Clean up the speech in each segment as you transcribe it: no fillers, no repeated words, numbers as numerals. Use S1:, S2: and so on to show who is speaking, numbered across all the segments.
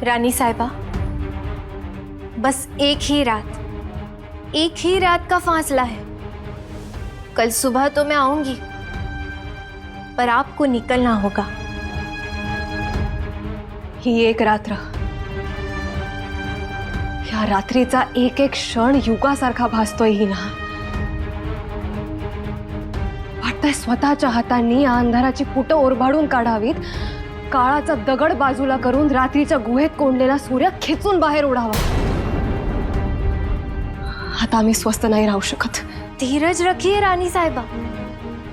S1: रानी साहिबा, बस एक ही रात का फासला है। कल सुबह तो मैं आऊंगी, पर आपको निकलना होगा।
S2: ही एक रात्र, या रात्रीचा एक एक क्षण युगासारखा भासतोय ही ना। वाटतंय स्वतःच्या हातांनी या अंधाराची पुटं ओरबाडून काढावीत, काळाचा दगड बाजूला करून रात्रीच्या गुहेत कोंडलेला सूर्य खेचून बाहेर ओढावा। आता आम्ही स्वस्थ नाही राहू शकत।
S1: धीरज रखिए रानी साहिबा,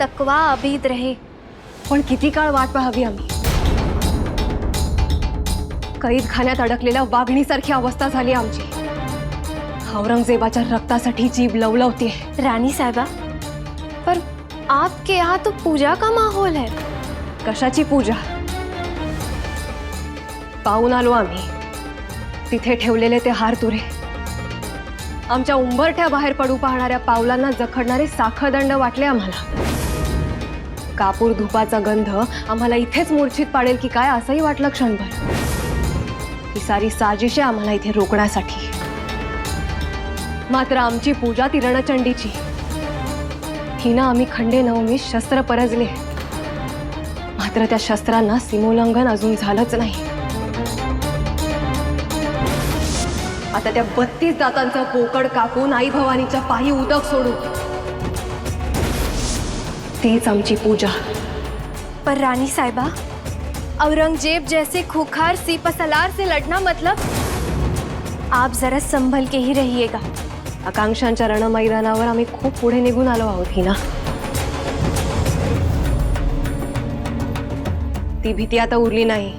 S1: तकवा अभीद रहे।
S2: पण किती काळ वाट पाहावी आम्ही? कैद खाण्यात अडकलेल्या वाघणीसारखी अवस्था झाली आमची। औरंगजेबाच्या रक्तासाठी जीभ लवलवतीये।
S1: रानी साहिबा, पर आपके यहाँ तो पूजा का माहौल है।
S2: कशाची पूजा? पाहून आलो आम्ही तिथे ठेवलेले ते हार तुरे, आमच्या उंबरठ्या बाहेर पडू पाहणाऱ्या पावलांना जखडणारे साखळदंड वाटले आम्हाला। कापूर धुपाचा गंध आम्हाला इथेच मूर्छित पाडेल की काय असंही वाटलं क्षणभर। ही सारी साजिश आहे आम्हाला इथे रोखण्यासाठी। मात्र आमची पूजा ती रणचंडीची। हिनं आम्ही खंडे नवमी शस्त्र परजले, मात्र त्या शस्त्रांना सीमोल्लंघन अजून झालंच नाही। आता त्या 32 दातांचा बोकड कापून आई भवानीच्या पायी उदक सोडू, तीच आमची पूजा।
S1: पर रानी साहिबा, औरंगजेब जैसे खूंखार सीपसलार से लड़ना मतलब? आप जरा संभल के ही रहिएगा।
S2: आकांक्षांच्या रणमैदानावर आम्ही खूप पुढे निघून आलो आहोत ही ना। ती भीती आता उरली नाही।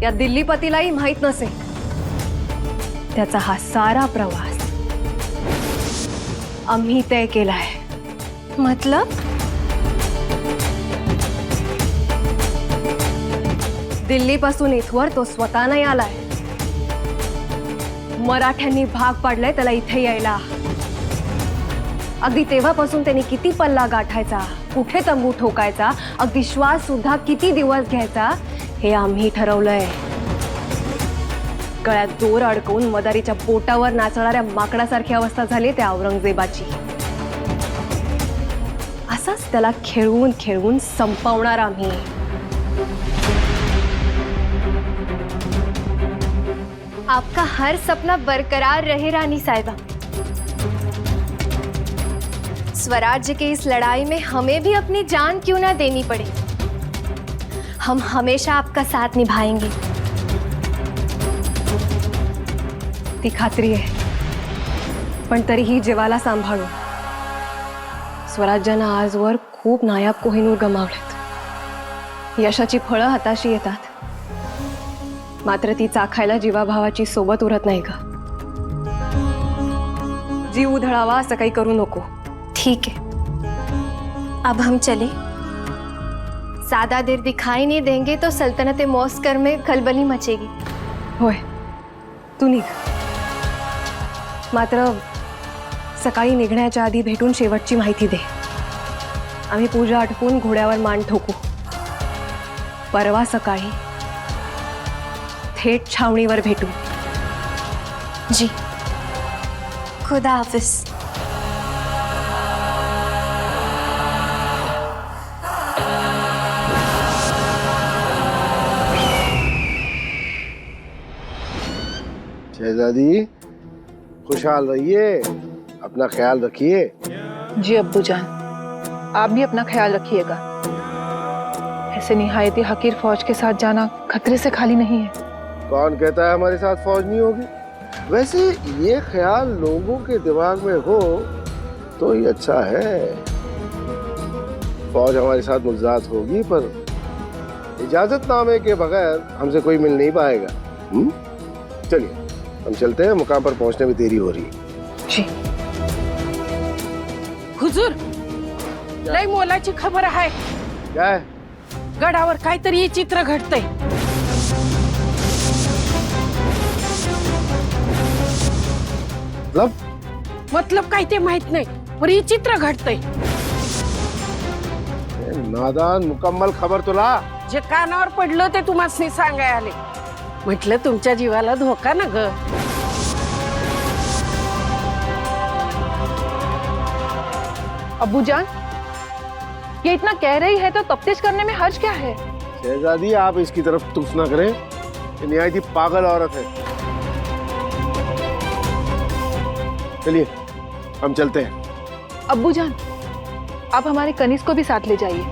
S2: या दिल्लीपतीलाही माहित नसे त्याचा हा सारा प्रवास आम्ही तय केलाय।
S1: मतलब?
S2: दिल्लीपासून इथवर तो स्वतः नाही आलाय, मराठ्यांनी भाग पाडलाय त्याला इथे यायला। अगदी तेव्हापासून त्यांनी किती पल्ला गाठायचा, कुठे तंबू ठोकायचा, अगदी श्वास सुद्धा किती दिवस घ्यायचा हे आम्ही ठरवलंय। गळ्यात दोर अडकवून मदारीच्या बोटावर नाचणाऱ्या माकडासारखी अवस्था झाली त्या औरंगजेबाची। असाच त्याला खेळवून खेळवून संपवणार आम्ही।
S1: आपका हर सपना बरकरार रहे रानी साहिबा। स्वराज्य की इस लड़ाई में हमें भी अपनी जान क्यों ना देनी पड़े, हम हमेशा आपका साथ निभाएंगे।
S2: ती खात्री आहे, पण तरीही जीवाला सांभाळून। स्वराज्यानं आजवर खूप नायाब कोहिनूर गमावलेत। यशाची फळं हाताशी येतात, मात्र ती चाखायला जीवाभावाची सोबत उरत नाही ग। जीव उधळावा असं काही करू नको।
S1: ठीक है, अब हम चले। ज्यादा देर दिखाई नहीं देंगे तो सल्तनत मॉस्कर में खलबली मचेगी।
S2: होय, तू निघ। मात्र सकाळी निघण्याच्या आधी भेटून शेवटची माहिती दे। आम्ही पूजा आटपून घोड्यावर मान ठोकू। परवा सकाळी थेट छावणीवर भेटू।
S1: जी, खुदा हाफिज।
S3: शहजादी, खुशहाल रहिए, अपना ख्याल रखिए।
S4: जी अब्बू जान, आप भी अपना ख्याल रखिएगा। ऐसे निहायती हकीर फौज के साथ जाना खतरे से खाली नहीं है।
S3: कौन कहता है हमारे साथ फौज नहीं होगी? वैसे ये ख्याल लोगों के दिमाग में हो तो ही अच्छा है। फौज हमारे साथ मुलाकात होगी, पर इजाजतनामे के बगैर हमसे कोई मिल नहीं पाएगा। चलिए हम चलते हैं, मुकाम पर पहुंचने में देरी हो रही है।
S4: जी
S5: हुजूर, लय मोलाची खबर आहे।
S3: क्या है?
S5: गडावर काहीतरी चित्र घडतंय। मतलब काय ते माहित नाही, पण चित्र घडतंय।
S3: नादान, मुकम्मल खबर तो ला।
S5: जे कानावर पडलं ते तुम्हाला सांगाय आले. म्हटलं तुमच्या जीवाला धोका ना ग.
S4: अब्बू जान, ये इतना कह रही है तो तफ्तीश करने में हर्ज क्या है?
S3: शहजादी, आप इसकी तरफ तुफ ना करें, ये निहायत ही पागल औरत है. चलिए हम चलते हैं.
S4: अब्बू जान, आप हमारे कनीज को भी साथ ले जाइए.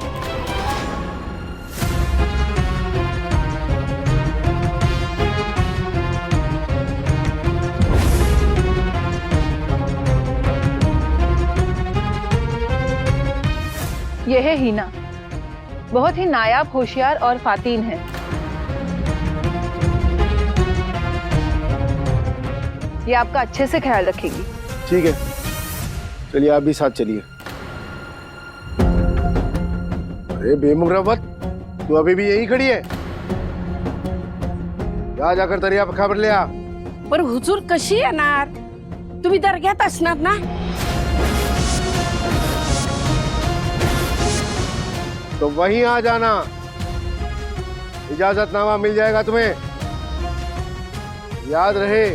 S4: यह है हीना, बहुत ही नायाब, होशियार और फातीन है. ये आपका अच्छे से ख्याल रखेगी.
S3: ठीक है, चलिए आप भी साथ चलिए. अरे बेमुरवत, तू अभी भी यहीं खड़ी है? जा जाकर दरिया पर खबर ले आ.
S5: पर हुजूर कशी येणार? तुम्ही दर्ग्यात असणार ना.
S3: तो वहीं आ जाना, इजाजतनामा मिल जाएगा तुम्हें. याद रहे,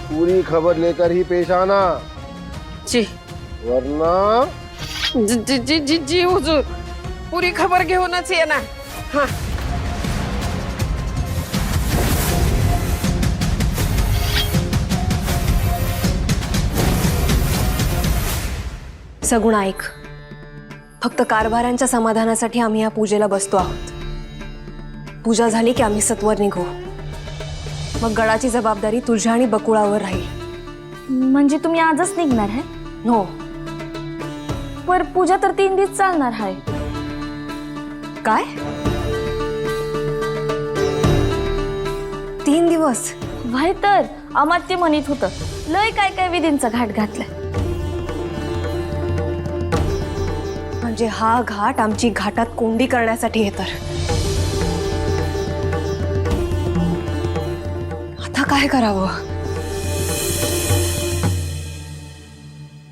S3: पूरी खबर लेकर ही पेश आना,
S5: जी
S3: वरना
S5: जी जी जी जी जी हुजूर, पुरी खबर घेऊनच ये ना. हाँ.
S2: सगुण ऐक, फक्त कारभारांच्या समाधानासाठी आम्ही या पूजेला बसतो आहोत. पूजा झाली की आम्ही सत्वर निघू. मग गडाची जबाबदारी तुझ्या आणि बकुळावर राहील.
S1: म्हणजे तुम्ही आजच निघणार आहे?
S2: हो.
S1: पर पूजा तर 3 दिवस चालणार आहे.
S2: काय? 3 दिवस?
S1: व्हाय तर अमात्य म्हणत होतं, लय काय काय विधींचा घाट घातलाय.
S2: म्हणजे हा घाट आमची घाटात कोंडी करण्यासाठी आहे. तर आता काय करावं?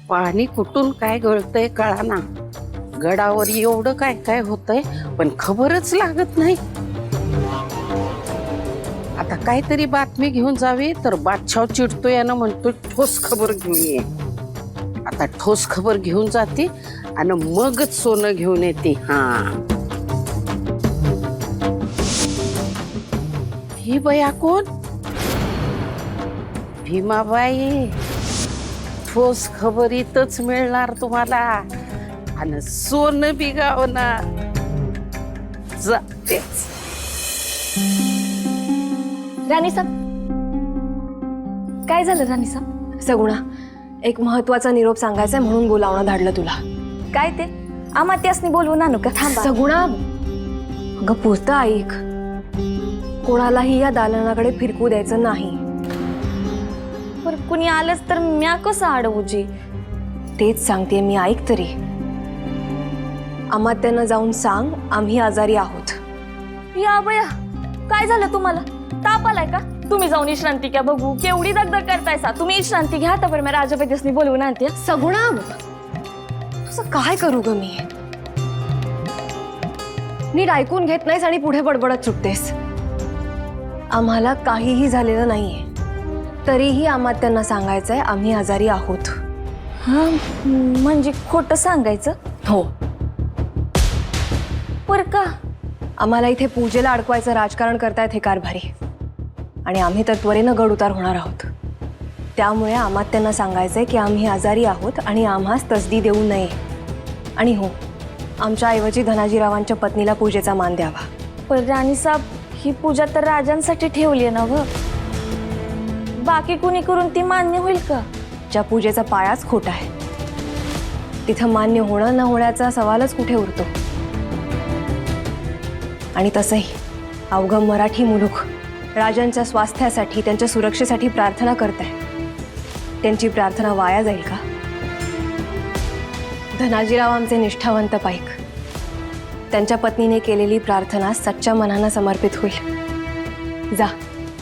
S5: पाणी कुठून काय गळतंय कळाना. गडावर एवढं काय काय होतंय पण खबरच लागत नाही. आता काहीतरी बातमी घेऊन जावी तर बादशाह चिडतोय आणि म्हणतोय ठोस खबर घेऊन ये. आता ठोस खबर घेऊन जाते आणि मगच सोनं घेऊन येते. हा, ही बया कोण? भीमाबाई. ठोस खबर इथंच मिळणार तुम्हाला आणि सोनं बिगावणार. जातेच.
S1: राणी साहेब, काय झालं राणी साहेब?
S2: सगुणा, एक महत्वाचा निरोप सांगायचा आहे म्हणून बोलावणं धाडलं तुला.
S1: काय ते? अमात्यासनी बोलवून आणू का? थांबा.
S2: सगुणा, अगं पुरतं ऐक. कोणालाही या दालनाकडे फिरकू द्यायचं नाही.
S1: पर कुणी आलंच तर म्या कसं अडवूजी?
S2: तेच सांगते मी, ऐक तरी. अमात्यांना जाऊन सांग आम्ही आजारी आहोत.
S1: या बया, काय झालं तुम्हाला? ताप आलाय का? तुम्ही जाऊन विश्रांती घ्या. बघू केवढी दगदग करतायसा. तुम्ही विश्रांती घ्या, तर मी राजापेतीसनी बोलवून आणते.
S2: सगुणा, तुझं काय करू ग मी? नीट ऐकून घेत नाहीस आणि पुढे बडबडत सुटतेस. आम्हाला काहीही झालेलं नाहीये, तरीही अमात्यांना सांगायचंय आम्ही आजारी आहोत.
S1: हा, म्हणजे खोटं सांगायचं?
S2: हो.
S1: पर का?
S2: आम्हाला इथे पूजेला अडकवायचं राजकारण करतायत हे कारभारी, आणि आम्ही तर त्वरेनं गड उतार होणार आहोत. त्यामुळे अमात्यांना सांगायचंय की आम्ही आजारी आहोत आणि आम्हास तसदी देऊ नये. आणि हो, आमच्या ऐवजी धनाजीरावांच्या पत्नीला पूजेचा मान द्यावा.
S1: पण राणी साहेब, ही पूजा तर राजांसाठी ठेवली आहे ना व? बाकी कुणी करून ती मान्य होईल का?
S2: ज्या पूजेचा पायाच खोटा आहे तिथं मान्य होणं न होण्याचा सवालच कुठे उरतो. आणि तसंही अवघं मराठी मुलूक राजांच्या स्वास्थ्यासाठी, त्यांच्या सुरक्षेसाठी प्रार्थना करताय. त्यांची प्रार्थना वाया जाईल का? धनाजीराव आमचे निष्ठावंत पाईक. त्यांच्या पत्नीने केलेली प्रार्थना सच्च्या मनानं समर्पित होईल. जा,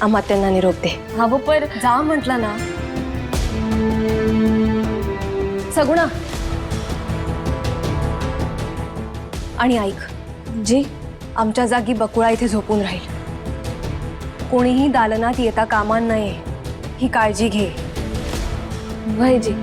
S2: अमात्यांना निरोप दे.
S1: हवं पर
S2: जा म्हटलं ना. सगुणा, आणि ऐक,
S1: जी
S2: आमच्या जागी बकुळा इथे झोपून राहील. कोणीही दालनात येता कामा नये ही काळजी घे.
S1: वही जी.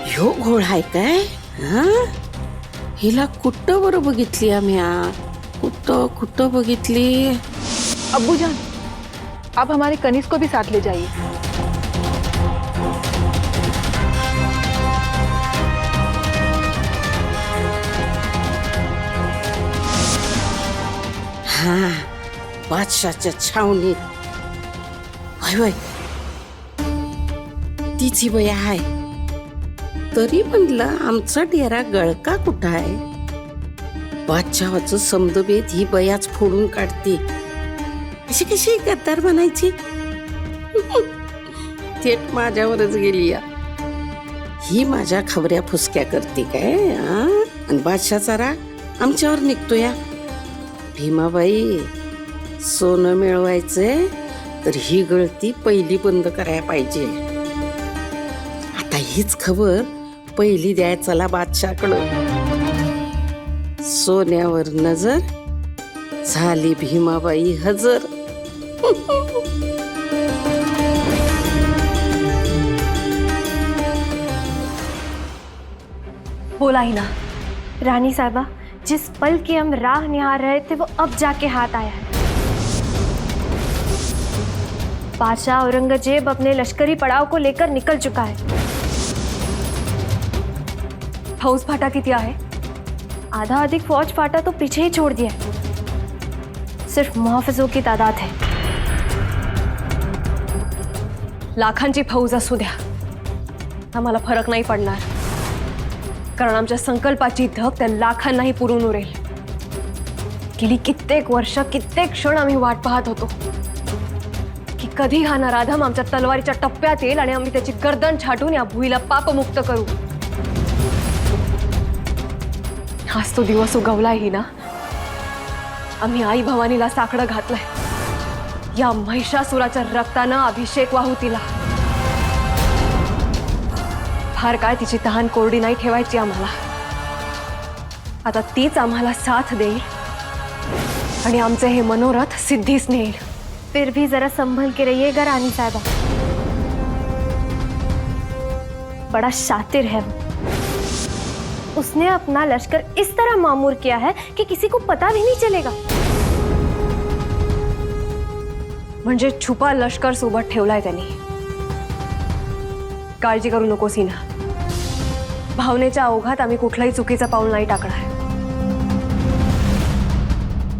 S5: ह्यो घोळ आहे काय? हा, हिला कुठं बरं बघितली आम्ही? कुठं कुठं बघितली?
S4: अब्बू जान, आप हमारे कनिष्क को भी साथ ले जाइए.
S5: हा, बादशाच्या छावणीत. वय वय, तीच ही बया आहे. तरी म्हणलं आमचा डेरा गळका कुठं आहे? बादशाहाचं समदभेद ही बयाच फोडून काढते. अशी कशी गद्दार बनायची? थेट माझ्यावरच गेली या. ही माझ्या खबऱ्या फुसक्या करते काय? आणि बादशाचा राग आमच्यावर निघतो या. भीमाबाई, सोनं मिळवायचंय तर ही गळती पहिली बंद करायला पाहिजे. आता हीच खबर पहिली द्याय चला बादशाकडं. सोन्यावर नजर झाली भीमाबाई हजर.
S2: बोला ही ना.
S1: रानी साहिबा, जिस पल की हम राह निहार रहे थे वो अब जाके हाथ आया है. बादशाह औरंगजेब अपने लश्करी पड़ाव को लेकर निकल चुका है.
S2: फौज फाटा किती आहे?
S1: आधा अधिक फौज फाटा तो पीछे ही छोड़ दिया है. सिर्फ मुहाफिजों की तादाद है.
S2: लाखांची फौज असू द्या, आम्हाला फरक नाही पडणार. कारण आमच्या संकल्पाची धग त्या लाखांनाही पुरून उरेल. गेली कित्येक वर्ष, कित्येक क्षण आम्ही वाट पाहत होतो की कधी हा नराधम आमच्या तलवारीच्या टप्प्यात येईल आणि आम्ही त्याची गर्दन छाटून या भुईला पापमुक्त करू. आज तो दिवस उगवलाय ही ना. आम्ही आई भवानीला साकडं घातलंय. या महिषासुराच्या रक्तानं अभिषेक वाहू तिला. फार काळ तिची तहान कोरडी नाही ठेवायची आम्हाला. आता तीच आम्हाला साथ देईल आणि आमचे हे मनोरथ सिद्धीस नेईल.
S1: फिर भी जरा संभल के रहिएगा रानी साहिबा. बड़ा शातिर है वो. उसने अपना लश्कर इस तरह मामूर किया है कि किसी को पता भी नहीं चलेगा.
S2: म्हणजे छुपा लष्कर सोबत ठेवलाय त्यांनी. काळजी करू नकोस हिना. भावनेच्या ओघात आम्ही कुठलाही चुकीचा पाऊल नाही टाकणार.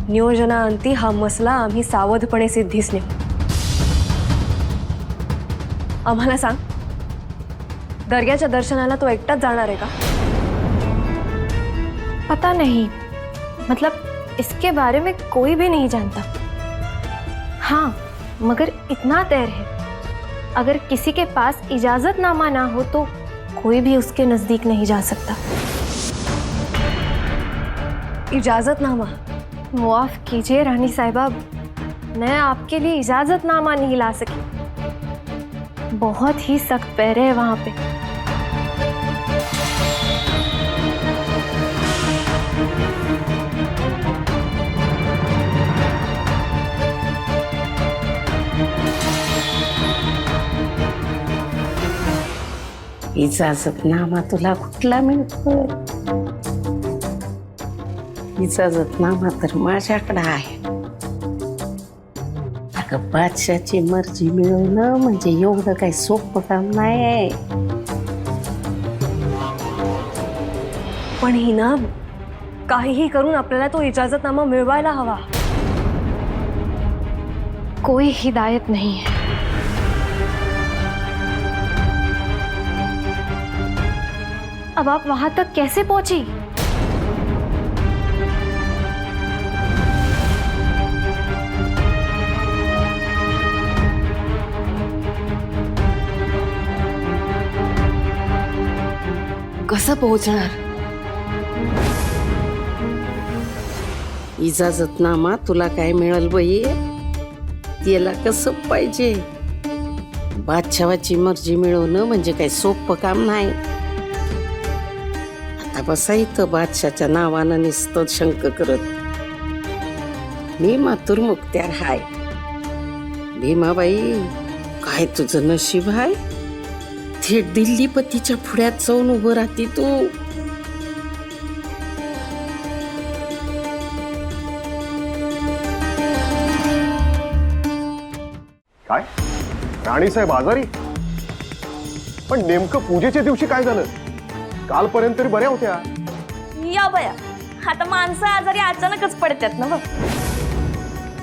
S2: नियोजनाअंती हा मसला आम्ही सावधपणे सिद्धीस नेऊ. आम्हाला सांग, दर्ग्याच्या दर्शनाला तो एकटाच जाणार आहे का?
S1: पता नहीं, मतलब इसके बारे में कोई भी नहीं जानता. हाँ, मगर इतना तय है, अगर किसी के पास इजाजतनामा ना हो तो कोई भी उसके नजदीक नहीं जा सकता.
S2: इजाजतनामा?
S1: माफ कीजिए रानी साहिबा, मैं आपके लिए इजाजतनामा नहीं ला सकी. बहुत ही सख्त पैरे है वहां पे.
S5: इजाजतनामा तुला कुठला मिळतो? इजाजतनामा तर माझ्याकडे आहे. अगं, बादशाची मर्जी मिळवणं म्हणजे एवढं काही सोपं काम नाही आहे.
S2: पण हिना, काहीही करून आपल्याला तो इजाजतनामा मिळवायला हवा.
S1: कोई हिदायत नहीं है. अब आप वहां तक कैसे पहुंची?
S2: कसं पोहोचणार?
S5: इजाजतनामा तुला काय मिळेल बाई? त्याला कसं पाहिजे? बादशावाची मर्जी मिळवणं म्हणजे काही सोपं काम नाही. आता बसा इथं बादशाच्या नावानं नुसतं शंक करत. मी मातूर मुक्त्यार हाय. भीमाबाई, काय तुझं नशीब हाय? थेट दिल्लीपतीच्या पुढ्यात जाऊन उभं राहती तू.
S3: काय राणीसाहेब आजारी? पण नेमकं पूजेच्या दिवशी काय झालं? कालपर्यंत तरी बऱ्या होत्या.
S6: या बया, आता माणसं आजारी अचानकच पडतात ना बघ.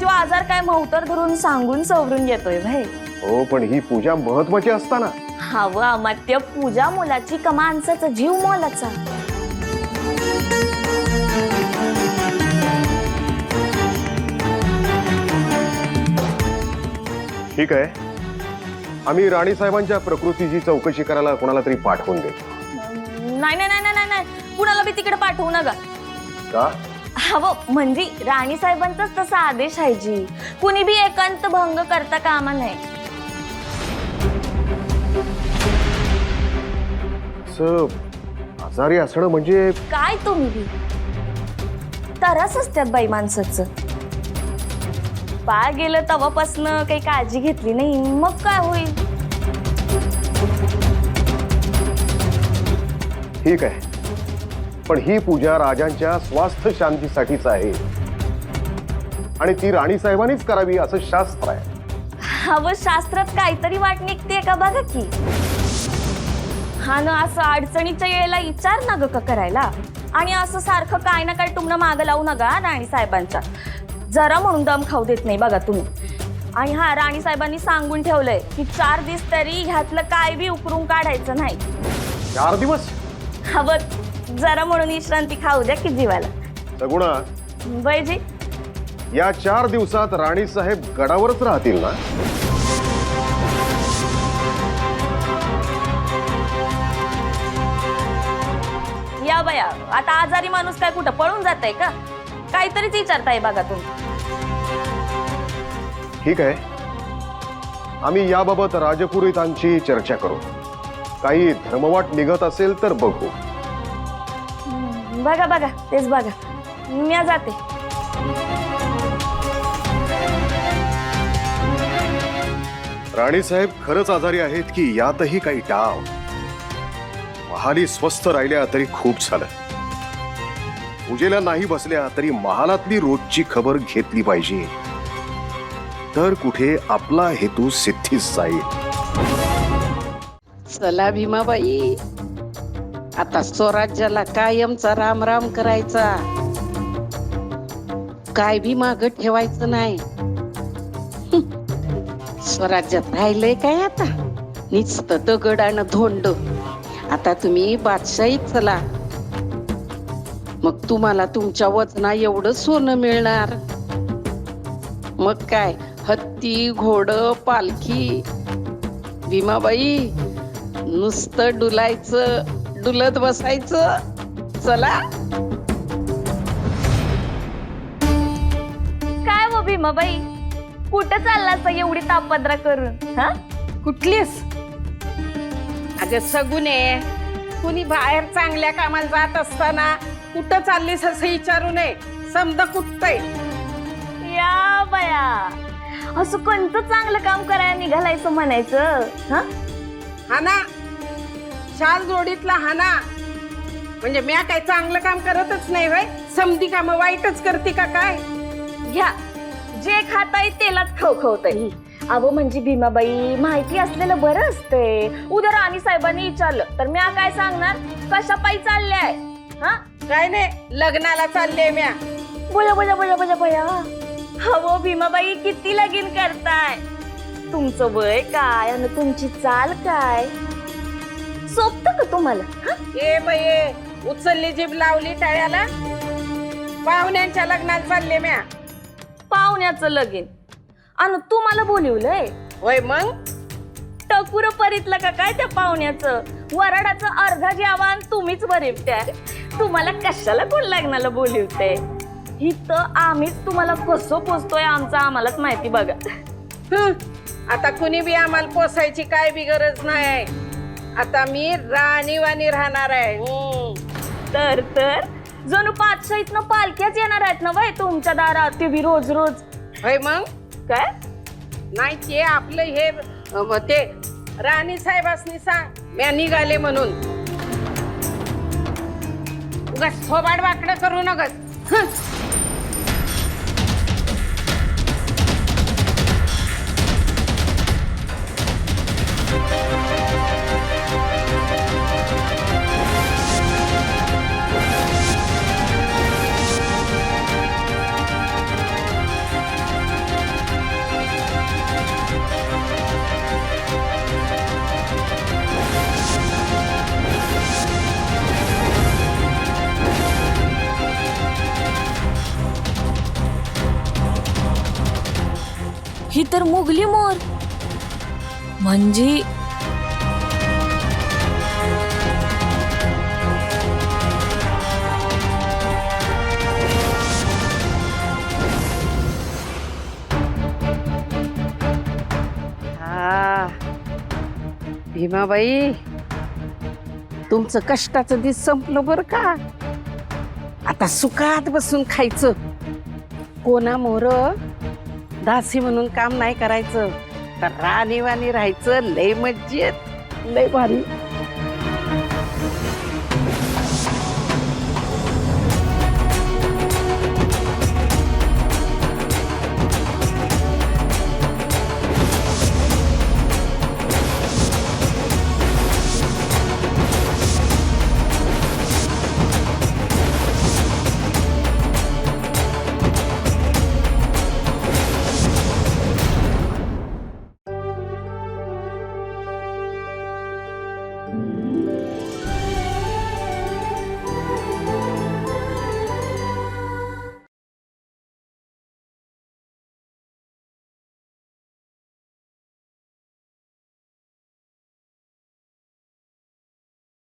S6: तो आजार काय मौतर धरून सांगून सवरून येतोय भाई.
S3: हो, पण ही पूजा महत्वाची असताना.
S6: हवं अमात्य पूजा मुलाची का माणसाचा जीव मोलाचा.
S3: ठीक आहे, आम्ही राणी साहेबांच्या प्रकृतीची चौकशी करायला कोणाला तरी पाठवून देतो.
S6: नाही नाही नाही नाही नाही, कुणाला बी तिकडे पाठवू नका.
S3: का?
S6: हवं म्हणजे राणी साहेबांचाच तसा आदेश आहे जी. कुणी बी एकांत भंग करता कामा नाही.
S3: आजारी असणं म्हणजे
S6: काय तुम्ही बी तरास असतात बाई माणसाचं. बाळ गेलं तवापासनं काही काळजी घेतली नाही, मग काय होईल?
S3: ठीक आहे, पण ही पूजा राजांच्या स्वास्थ्य शांतीसाठीच आहे आणि ती राणी साहेबांनीच करावी असं शास्त्र आहे.
S6: हवं शास्त्रात काहीतरी वाट निघते का बघा की. हा ना, असं अडचणीच्या वेळेला विचार ना ग करायला. आणि असं सारखं काय ना काय टुमणं मागं लावू नका राणी साहेबांच्या. जरा म्हणून दम खाऊ देत नाही बघा तुम्ही. आणि हा, राणी साहेबांनी सांगून ठेवलंय की 4 दिवस तरी ह्यातलं काय बी उकरून काढायचं नाही.
S3: 4 दिवस?
S6: हवं जरा म्हणून विश्रांती खाऊ द्या की जीवाला.
S3: सगुणा,
S6: बैजी,
S3: या 4 दिवसात राणी साहेब गडावरच राहतील ना?
S6: या बया, आता आजारी माणूस काय कुठं पळून जात आहे का? काहीतरीच विचारताय बघा तुम्ही.
S3: ठीक आहे, आम्ही याबाबत राजपुरोहितांची चर्चा करू. काही धर्मवाट निघत असेल तर बघू.
S6: बघा बघा, तेच बघा. मी जाते.
S3: राणीसाहेब खरंच आजारी आहेत की यातही काही डाव? महाली स्वस्थ राहिल्या तरी खूप झालं. पूजेला नाही बसल्या तरी महालातली रोजची खबर घेतली पाहिजे, तर कुठे आपला हेतू सिद्धीस जाईल.
S5: चला भीमाबाई, आता स्वराज्याला कायमचा राम राम करायचा. काय बी माग ठेवायचं नाही. स्वराज्यात राहिलंय काय आता? नुसतं दगड आणि धोंड. आता तुम्ही बादशाहीत चला, मग तुम्हाला तुमच्या वजना एवढं सोनं मिळणार. मग काय, हत्ती, घोड, पालखी. भीमाबाई, नुसतं डुलायचं, डुलत बसायचं. चला.
S6: काय हो भीमाबाई, कुठं चालला एवढी तापद्रा करून? हा,
S5: कुठलीस? अगं सगुने, कुणी बाहेर चांगल्या कामाला जात असताना कुठं चाललीस असं विचारू नये. समद कुठतंय.
S6: या बया, असं कोणतं चांगलं काम करायला निघालायचं म्हणायचं?
S5: हा ना, शाल जोडीतला हा ना. म्हणजे म्या काय चांगलं काम करतच नाही होय? समधी काम वाईटच करते का काय?
S6: घ्या, जे खाताय तेलाच खवखवतय. अहो म्हणजे भीमाबाई, माहिती असलेलं बरं असते. उद्या राणी साहेबांनी विचारलं तर म्या काय सांगणार? कशा पायी चालल्याय? हा,
S5: काय नाही, लग्नाला चालले म्या.
S6: बोला बोला बोला बोला बोला. हो भीमाबाई, किती लगीन करताय? तुमचं वय काय आणि तुमची चाल काय? सोपतं का तुम्हाला हा?
S5: ए बये उचलली जीभ लावली टाळ्याला. पाहुण्यांच्या लग्नाला चालले म्या.
S6: पाहुण्याचं लगीन आणि तुम्हाला बोलवलंय
S5: होय मग
S6: टकुर परीतलं का काय त्या पाहुण्याचं. वराडाचं अर्धा जेवण तुम्हीच बरीवत्या. तुम्हाला कशाला कोण लग्नाला बोलवते. इथं आम्हीच तुम्हाला कसं पोचतोय आमचं आम्हालाच माहिती बघा.
S5: हं, आता कुणी बी आम्हाला पोसायची काय बी गरज नाही. आता मी राणीवाणी राहणार आहे.
S6: तर जणू पाचशाहीतनं पालख्याच येणार आहेत ना बाई तुमच्या दारात. ते बी रोज रोज.
S5: होय मग
S6: काय
S5: नाही ते आपलं हे ते राणी साहेबांनी सांग म्या निघाले म्हणून. उगाच थोबाड वाकडं करू नकस.
S6: ही तर मुगली मोर म्हणजे
S5: हा भीमाबाई तुमचं कष्टाचं दिस संपलं बर का. आता सुखात बसून खायचं. कोणा मोर दासी म्हणून काम नाही करायचं. तर राणीवाणी राहायचं. लय मज्जेत लय भारी.